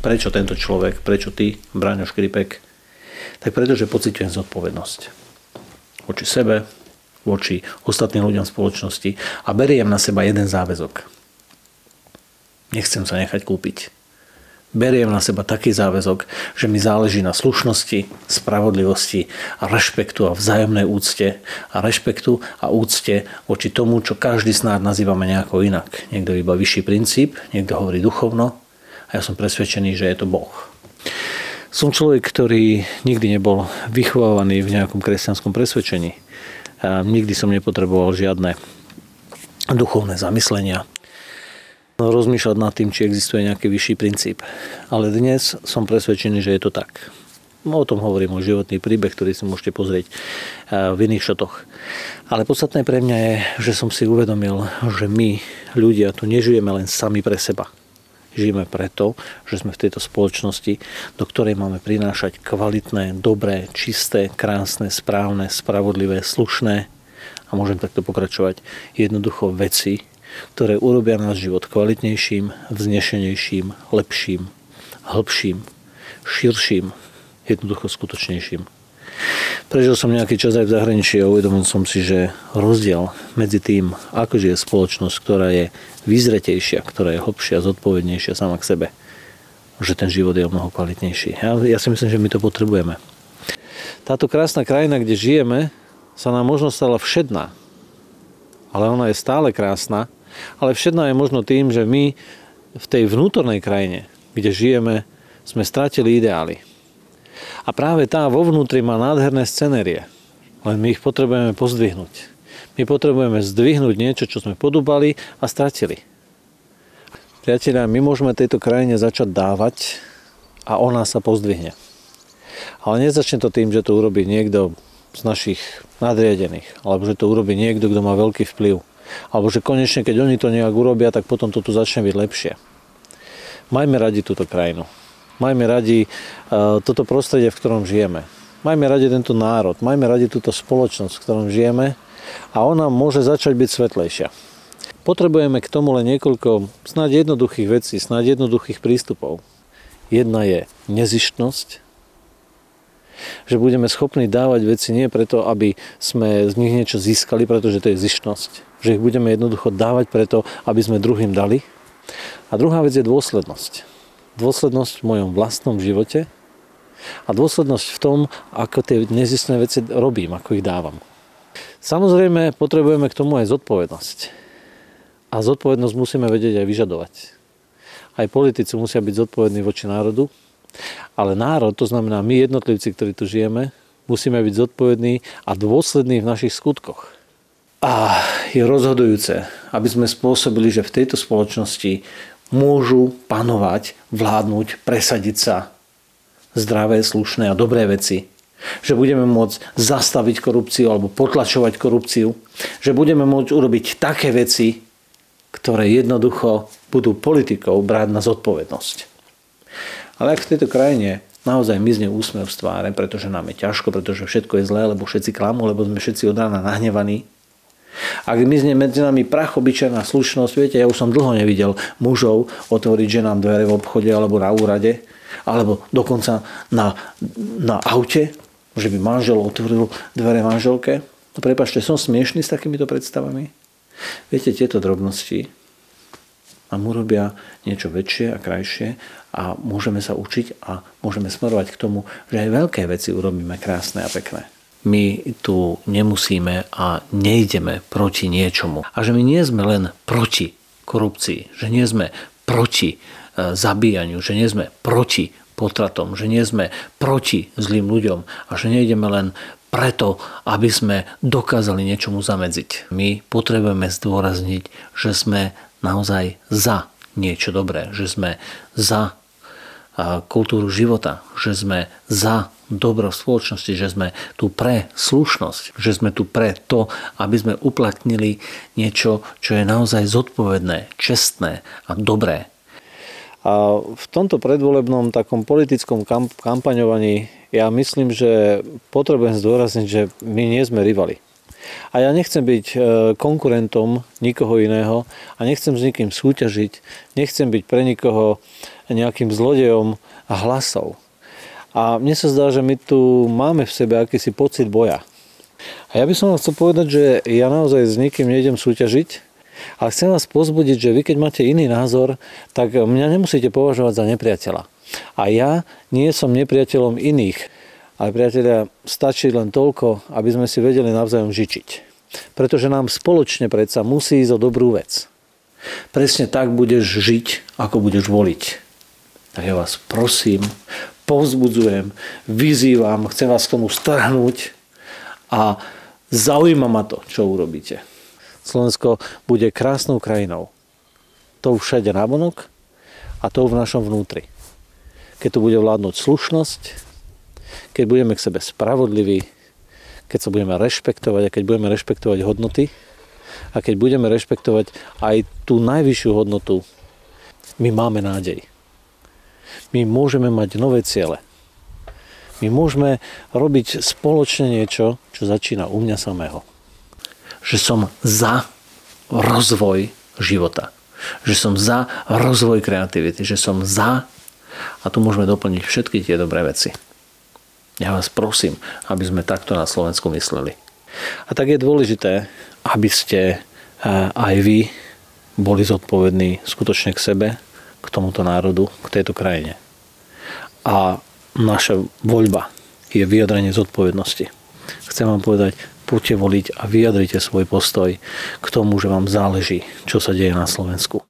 Prečo tento človek, prečo ty, Braňo Škripek? Tak pretože pociťujem zodpovednosť voči sebe, voči ostatným ľuďom v spoločnosti a beriem na seba jeden záväzok. Nechcem sa nechať kúpiť. Beriem na seba taký záväzok, že mi záleží na slušnosti, spravodlivosti a rešpektu a vzájomnej úcte a rešpektu a úcte voči tomu, čo každý snáď nazývame nejako inak. Niekto iba vyšší princíp, niekto hovorí duchovno a ja som presvedčený, že je to Boh. Som človek, ktorý nikdy nebol vychovávaný v nejakom kresťanskom presvedčení. A nikdy som nepotreboval žiadne duchovné zamyslenia. Rozmýšľať nad tým, či existuje nejaký vyšší princíp. Ale dnes som presvedčený, že je to tak. O tom hovorím, môj životný príbeh, ktorý si môžete pozrieť v iných šotoch. Ale podstatné pre mňa je, že som si uvedomil, že my, ľudia, tu nežijeme len sami pre seba. Žijeme preto, že sme v tejto spoločnosti, do ktorej máme prinášať kvalitné, dobré, čisté, krásne, správne, spravodlivé, slušné a môžem takto pokračovať jednoducho veci, ktoré urobia náš život kvalitnejším, vznešenejším, lepším, hlbším, širším, jednoducho skutočnejším. Prežil som nejaký čas aj v zahraničí a uvedomil som si, že rozdiel medzi tým, ako žije spoločnosť, ktorá je vyzretejšia, ktorá je hlbšia, zodpovednejšia sama k sebe, že ten život je o mnoho kvalitnejší. Ja si myslím, že my to potrebujeme. Táto krásna krajina, kde žijeme, sa nám možno stala všedná, ale ona je stále krásna. Ale všedná je možno tým, že my v tej vnútornej krajine, kde žijeme, sme stratili ideály. A práve tá vo vnútri má nádherné scenérie. Len my ich potrebujeme pozdvihnúť. My potrebujeme zdvihnúť niečo, čo sme podúbali a stratili. Priatelia, my môžeme tejto krajine začať dávať a ona sa pozdvihne. Ale nezačne to tým, že to urobí niekto z našich nadriadených, alebo že to urobí niekto, kto má veľký vplyv. Alebo že konečne, keď oni to nejak urobia, tak potom to tu začne byť lepšie. Majme radi túto krajinu. Majme radi toto prostredie, v ktorom žijeme. Majme radi tento národ. Majme radi túto spoločnosť, v ktorom žijeme a ona môže začať byť svetlejšia. Potrebujeme k tomu len niekoľko snáď jednoduchých vecí, snáď jednoduchých prístupov. Jedna je nezištnosť, že budeme schopní dávať veci nie preto, aby sme z nich niečo získali, pretože to je zištnosť. Že ich budeme jednoducho dávať preto, aby sme druhým dali. A druhá vec je dôslednosť. Dôslednosť v mojom vlastnom živote a dôslednosť v tom, ako tie nezistné veci robím, ako ich dávam. Samozrejme, potrebujeme k tomu aj zodpovednosť. A zodpovednosť musíme vedieť aj vyžadovať. Aj politici musia byť zodpovední voči národu, ale národ, to znamená my jednotlivci, ktorí tu žijeme, musíme byť zodpovední a dôslední v našich skutkoch. A je rozhodujúce, aby sme spôsobili, že v tejto spoločnosti môžu panovať, vládnuť, presadiť sa zdravé, slušné a dobré veci. Že budeme môcť zastaviť korupciu alebo potlačovať korupciu. Že budeme môcť urobiť také veci, ktoré jednoducho budú politikou brať na zodpovednosť. Ale ak v tejto krajine naozaj mizne úsmev z tváre, pretože nám je ťažko, pretože všetko je zlé, lebo všetci klamú, lebo sme všetci od rána nahnevaní. Ak mizne medzi nami prach, obyčajná slušnosť, viete, ja už som dlho nevidel mužov otvoriť ženám dvere v obchode alebo na úrade, alebo dokonca na aute, že by manžel otvoril dvere manželke. No prepáčte, som smiešný s takýmito predstavami. Viete, tieto drobnosti nám urobia niečo väčšie a krajšie a môžeme sa učiť a môžeme smerovať k tomu, že aj veľké veci urobíme krásne a pekné. My tu nemusíme a nejdeme proti niečomu. A že my nie sme len proti korupcii, že nie sme proti zabíjaniu, že nie sme proti potratom, že nie sme proti zlým ľuďom a že nejdeme len preto, aby sme dokázali niečomu zamedziť. My potrebujeme zdôrazniť, že sme naozaj za niečo dobré, že sme za kultúru života, že sme za dobro v spoločnosti, že sme tu pre slušnosť, že sme tu pre to, aby sme uplatnili niečo, čo je naozaj zodpovedné, čestné a dobré. A v tomto predvolebnom takom politickom kampaňovaní ja myslím, že potrebujem zdôrazniť, že my nie sme rivali. A ja nechcem byť konkurentom nikoho iného a nechcem s nikým súťažiť, nechcem byť pre nikoho nejakým zlodejom hlasov. A mne sa zdá, že my tu máme v sebe akýsi pocit boja. A ja by som vám chcel povedať, že ja naozaj s nikým nejdem súťažiť, ale chcem vás pozbudiť, že vy keď máte iný názor, tak mňa nemusíte považovať za nepriateľa. A ja nie som nepriateľom iných, ale priatelia, stačí len toľko, aby sme si vedeli navzájom žičiť. Pretože nám spoločne predsa musí ísť o dobrú vec. Presne tak budeš žiť, ako budeš voliť. Tak ja vás prosím, povzbudzujem, vyzývam, chcem vás k tomu strhnúť a zaujíma ma to, čo urobíte. Slovensko bude krásnou krajinou. To všade navonok a to v našom vnútri. Keď tu bude vládnuť slušnosť, keď budeme k sebe spravodliví, keď sa budeme rešpektovať a keď budeme rešpektovať hodnoty a keď budeme rešpektovať aj tú najvyššiu hodnotu, my máme nádej. My môžeme mať nové ciele. My môžeme robiť spoločne niečo, čo začína u mňa samého. Že som za rozvoj života. Že som za rozvoj kreativity. Že som za, a tu môžeme doplniť všetky tie dobré veci. Ja vás prosím, aby sme takto na Slovensku mysleli. A tak je dôležité, aby ste aj vy boli zodpovední skutočne k sebe, k tomuto národu, k tejto krajine. A naša voľba je vyjadrenie zodpovednosti. Chcem vám povedať, poďte voliť a vyjadrite svoj postoj k tomu, že vám záleží, čo sa deje na Slovensku.